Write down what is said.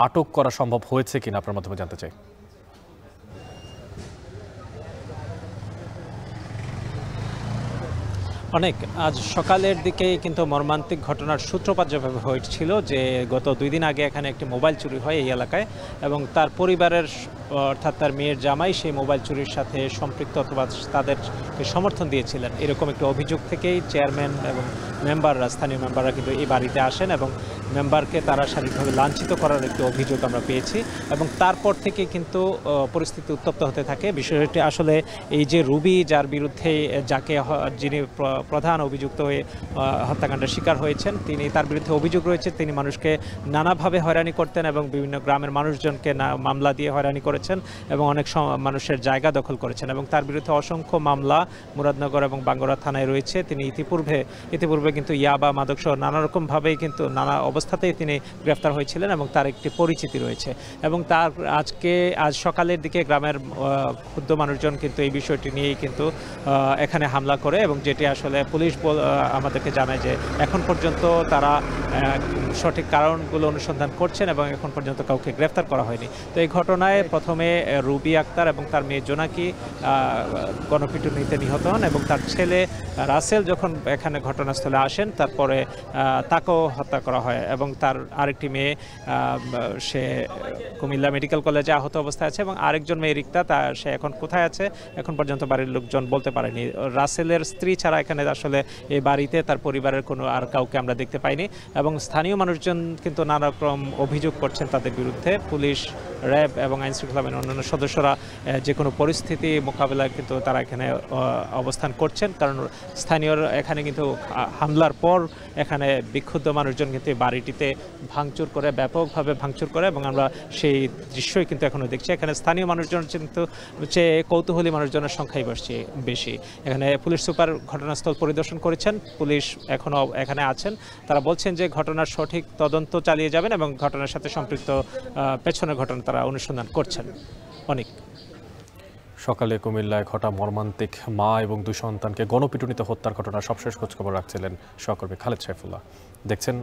আটক করা সম্ভব হয়েছে কিনা আপনার মাধ্যমে জানতে চাই। অনেক আজ সকালের দিকেই কিন্তু মর্মান্তিক ঘটনার সূত্রপাত যেভাবে হয়েছিল যে গত 2 দিন আগে এখানে একটি মোবাইল চুরি হয় এই এলাকায়, এবং তার পরিবারের অর্থাৎ তার মেয়ের জামাই সেই মোবাইল চুরির সাথে সম্পৃক্ত অথবা তাদেরকে সমর্থন দিয়েছিলেন, এরকম একটি অভিযোগ থেকেই চেয়ারম্যান এবং মেম্বাররা, স্থানীয় মেম্বাররা কিন্তু এই বাড়িতে আসেন এবং মেম্বারকে তারা শারীরিকভাবে লাঞ্ছিত করার একটি অভিযোগ আমরা পেয়েছি। এবং তারপর থেকে কিন্তু পরিস্থিতি উত্তপ্ত হতে থাকে। বিষয়টি আসলে এই যে রুবি, যার বিরুদ্ধে যিনি প্রধান অভিযুক্ত হয়ে হত্যাকাণ্ডের শিকার হয়েছেন, তার বিরুদ্ধে অভিযোগ রয়েছে তিনি মানুষকে নানাভাবে হয়রানি করতেন এবং বিভিন্ন গ্রামের মানুষজনকে মামলা দিয়ে হয়রানি করেছেন এবং অনেক মানুষের জায়গা দখল করেছেন, এবং তার বিরুদ্ধে অসংখ্য মামলা মুরাদনগর এবং বাঙ্গুরা থানায় রয়েছে। তিনি ইতিপূর্বে কিন্তু ইয়াবা, মাদকসহ নানা রকমভাবেই কিন্তু নানা অবস্থাতেই তিনি গ্রেফতার হয়েছিলেন এবং তার একটি পরিচিতি রয়েছে। এবং আজ সকালের দিকে গ্রামের ক্ষুব্ধ মানুষজন কিন্তু এই বিষয়টি নিয়েই কিন্তু এখানে হামলা করে, এবং যেটি আসলে পুলিশ আমাদেরকে জানায় যে এখন পর্যন্ত তারা সঠিক কারণগুলো অনুসন্ধান করছেন এবং এখন পর্যন্ত কাউকে গ্রেফতার করা হয়নি। তো এই ঘটনায় প্রথমে রুবি আক্তার এবং তার মেয়ে জোনাকি গণপিটুনিতে নিহত হন, এবং তার ছেলে রাসেল যখন এখানে ঘটনাস্থলে আসেন তারপরে তাকেও হত্যা করা হয়, এবং তার আরেকটি মেয়ে সে কুমিল্লা মেডিকেল কলেজে আহত অবস্থায় আছে, এবং আরেকজন মেয়ে রিক্তা, সে এখন কোথায় আছে এখন পর্যন্ত বাড়ির লোকজন বলতে পারেনি। রাসেলের স্ত্রী ছাড়া এখানে আসলে এই বাড়িতে তার পরিবারের কোনো আর কাউকে আমরা দেখতে পাইনি, এবং স্থানীয় মানুষজন কিন্তু নানা রকম অভিযোগ করছেন তাদের বিরুদ্ধে। পুলিশ, র্যাব এবং আইনশৃঙ্খলা বাহিনীর অন্যান্য সদস্যরা যে কোনো পরিস্থিতি মোকাবিলায় কিন্তু তারা এখানে অবস্থান করছেন, কারণ স্থানীয় এখানে কিন্তু হামলার পর এখানে বিক্ষুব্ধ মানুষজন কিন্তু বাড়িটিতে ভাঙচুর করে, ব্যাপকভাবে ভাঙচুর করে, এবং আমরা সেই দৃশ্যই কিন্তু এখনও দেখছি। এখানে স্থানীয় মানুষজন কিন্তু চেয়ে কৌতূহলী মানুষজনের সংখ্যাই বেশি। এখানে পুলিশ সুপার ঘটনাস্থল পরিদর্শন করেছেন, পুলিশ এখনও এখানে আছেন। তারা বলছেন যে ঘটনার সঠিক তদন্ত চালিয়ে যাবেন এবং ঘটনার সাথে সম্পৃক্ত পেছনের ঘটনা তারা অনুসন্ধান করছেন। অনেক সকালে কুমিল্লায় ঘটা মর্মান্তিক মা এবং 2 সন্তানকে গণপিটুনিতে হত্যার ঘটনা সবশেষ খোঁজখবর রাখছিলেন সহকর্মী খালেদ সাইফুল্লাহ। দেখছেন